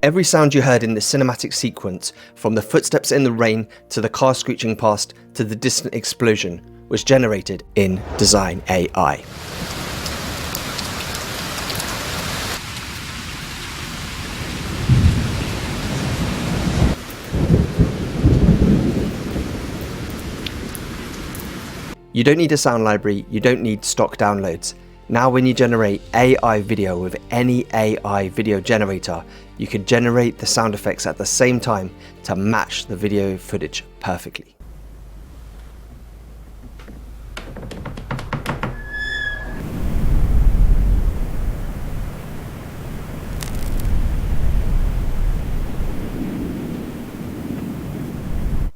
Every sound you heard in this cinematic sequence, from the footsteps in the rain to the car screeching past to the distant explosion, was generated in Dzine AI. You don't need a sound library, you don't need stock downloads. Now when you generate AI video with any AI video generator, you can generate the sound effects at the same time to match the video footage perfectly.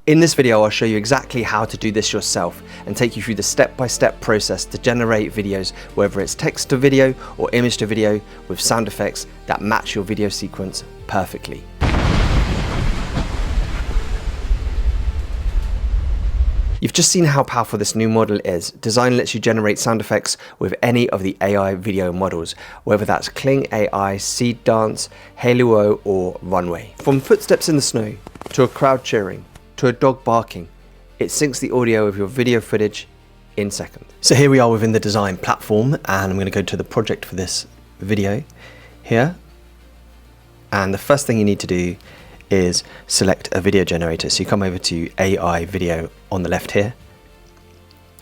In this video, I'll show you exactly how to do this yourself and take you through the step-by-step process to generate videos, whether it's text to video or image to video, with sound effects that match your video sequence perfectly. You've just seen how powerful this new model is. Dzine lets you generate sound effects with any of the AI video models, whether that's Kling AI, Seedance, Hailuo or Runway. From footsteps in the snow to a crowd cheering, to a dog barking, it syncs the audio of your video footage in seconds. So here we are within the Dzine platform, and I'm going to go to the project for this video here. And the first thing you need to do is select a video generator. So you come over to AI video on the left here,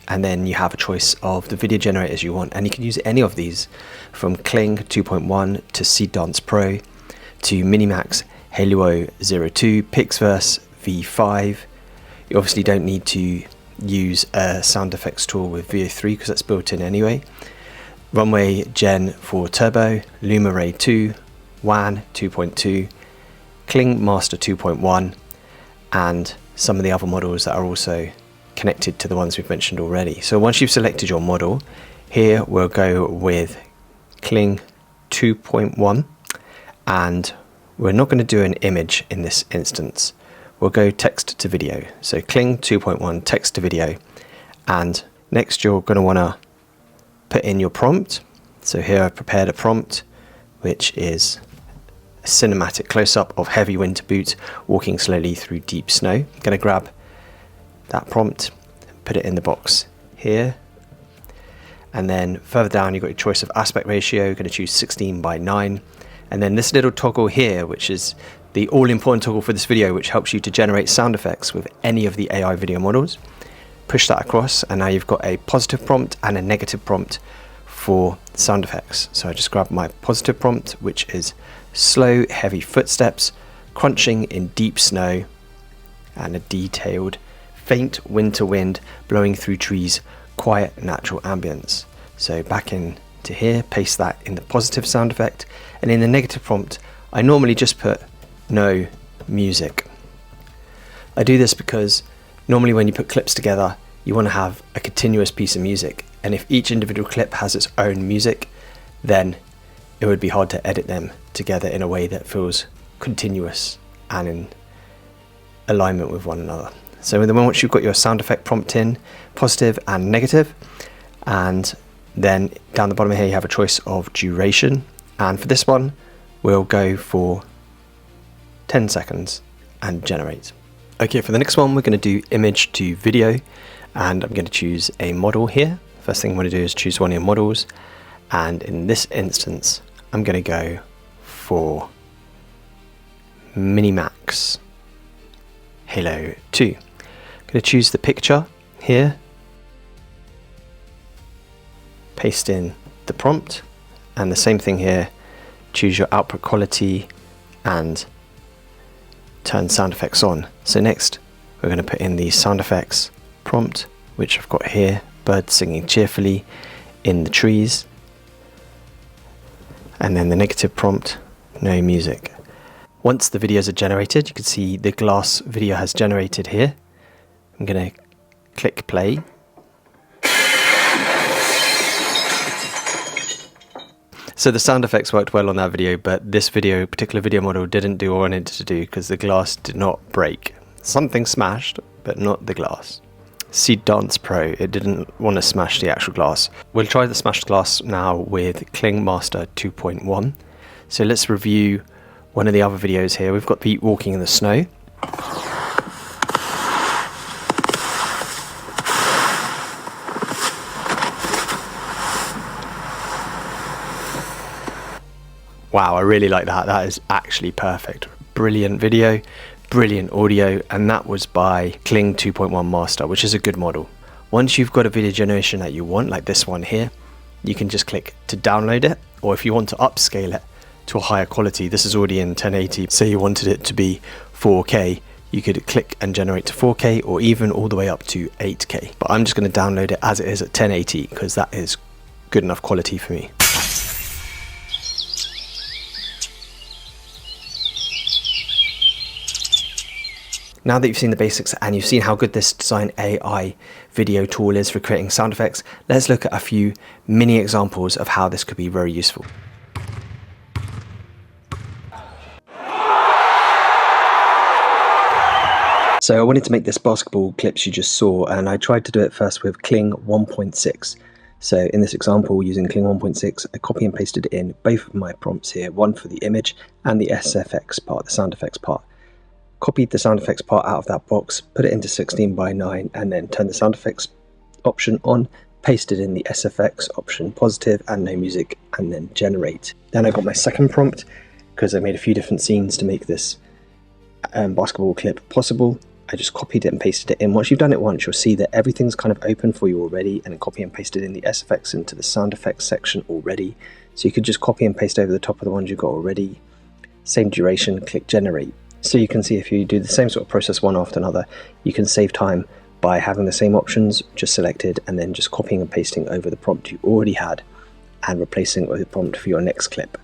and then you have a choice of the video generators you want, and you can use any of these, from Kling 2.1 to Seedance Pro to Minimax Hailuo 02, Pixverse V5. You obviously don't need to use a sound effects tool with VO3 because that's built in anyway. Runway Gen 4 Turbo, Luma Ray 2, WAN 2.2, Kling Master 2.1, and some of the other models that are also connected to the ones we've mentioned already. So once you've selected your model, here we'll go with Kling 2.1, and we're not going to do an image in this instance. We'll go text to video. So Kling 2.1 text to video. And next you're going to want to put in your prompt. So here I've prepared a prompt, which is a cinematic close-up of heavy winter boots walking slowly through deep snow. I'm going to grab that prompt, put it in the box here. And then further down you've got your choice of aspect ratio. You're going to choose 16:9. And then this little toggle here, which is the all-important toggle for this video, which helps you to generate sound effects with any of the AI video models. Push that across, and now you've got a positive prompt and a negative prompt for sound effects. So I just grab my positive prompt, which is slow, heavy footsteps, crunching in deep snow, and a detailed, faint winter wind blowing through trees, quiet natural ambience. So back into here, paste that in the positive sound effect, and in the negative prompt, I normally just put no music. I do this because normally when you put clips together, you want to have a continuous piece of music, and if each individual clip has its own music, then it would be hard to edit them together in a way that feels continuous and in alignment with one another. So then once you've got your sound effect prompt in, positive and negative, and then down the bottom here you have a choice of duration, and for this one we'll go for 10 seconds and generate. Okay, for the next one we're going to do image to video, and I'm going to choose a model here. First thing I'm going to do is choose one of your models, and in this instance I'm going to go for Minimax Hailuo 2. I'm going to choose the picture here, paste in the prompt, and the same thing here, choose your output quality and turn sound effects on. So next we're going to put in the sound effects prompt, which I've got here, birds singing cheerfully in the trees, and then the negative prompt, no music. Once the videos are generated, you can see the glass video has generated here. I'm going to click play. So the sound effects worked well on that video, but this particular video model didn't do what I wanted it to do because the glass did not break. Something smashed, but not the glass. Seedance Pro, it didn't want to smash the actual glass. We'll try the smashed glass now with Kling Master 2.1. So let's review one of the other videos here, we've got Pete walking in the snow. Wow, I really like that. That is actually perfect. Brilliant video, brilliant audio, and that was by Kling 2.1 Master, which is a good model. Once you've got a video generation that you want, like this one here, you can just click to download it, or if you want to upscale it to a higher quality, this is already in 1080, say you wanted it to be 4K, you could click and generate to 4K or even all the way up to 8K. But I'm just going to download it as it is at 1080 because that is good enough quality for me. Now that you've seen the basics and you've seen how good this Dzine AI video tool is for creating sound effects, let's look at a few mini examples of how this could be very useful. So I wanted to make this basketball clips you just saw, and I tried to do it first with Kling 1.6. So in this example, using Kling 1.6, I copy and pasted in both of my prompts here, one for the image and the SFX part, the sound effects part. Copied the sound effects part out of that box, put it into 16:9, and then turned the sound effects option on, pasted in the SFX option positive and no music, and then generate. Then I got my second prompt because I made a few different scenes to make this basketball clip possible. I just copied it and pasted it in. Once you've done it once, you'll see that everything's kind of open for you already, and then copy and pasted in the SFX into the sound effects section already. So you could just copy and paste over the top of the ones you've got already. Same duration, click generate. So you can see if you do the same sort of process one after another, you can save time by having the same options just selected and then just copying and pasting over the prompt you already had and replacing it with the prompt for your next clip.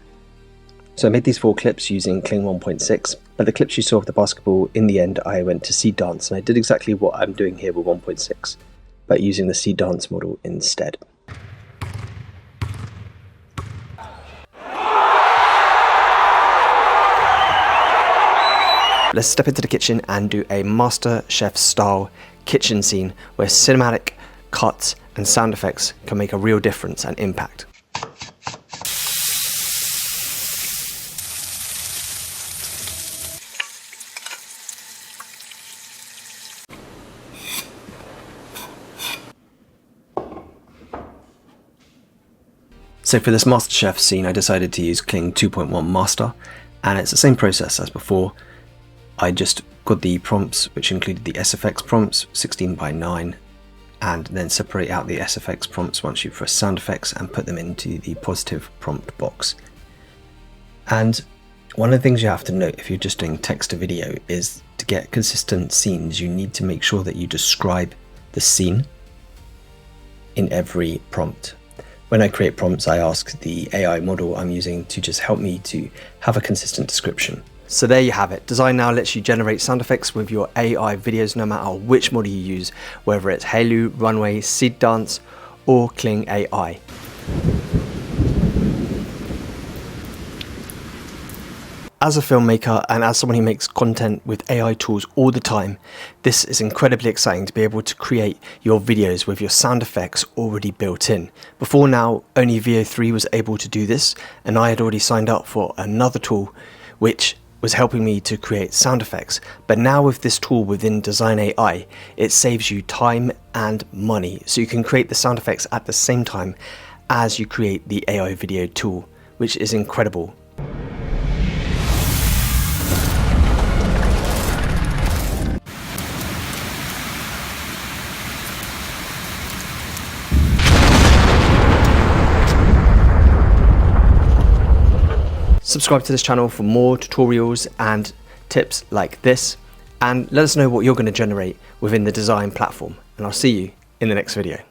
So I made these 4 clips using Kling 1.6, but the clips you saw of the basketball, in the end I went to Seedance, and I did exactly what I'm doing here with 1.6, but using the Seedance model instead. Let's step into the kitchen and do a MasterChef-style kitchen scene where cinematic cuts and sound effects can make a real difference and impact. So for this MasterChef scene, I decided to use Kling 2.1 Master, and it's the same process as before. I just got the prompts, which included the SFX prompts, 16:9, and then separate out the SFX prompts once you press sound effects and put them into the positive prompt box. And one of the things you have to note if you're just doing text to video is to get consistent scenes, you need to make sure that you describe the scene in every prompt. When I create prompts, I ask the AI model I'm using to just help me to have a consistent description. So there you have it. Dzine now lets you generate sound effects with your AI videos no matter which model you use, whether it's Hailuo, Runway, Seedance, or Kling AI. As a filmmaker and as someone who makes content with AI tools all the time, this is incredibly exciting to be able to create your videos with your sound effects already built in. Before now, only Veo 3 was able to do this, and I had already signed up for another tool which was helping me to create sound effects. But now with this tool within Dzine AI, it saves you time and money, so you can create the sound effects at the same time as you create the AI video tool, which is incredible. Subscribe to this channel for more tutorials and tips like this, and let us know what you're going to generate within the Dzine platform, and I'll see you in the next video.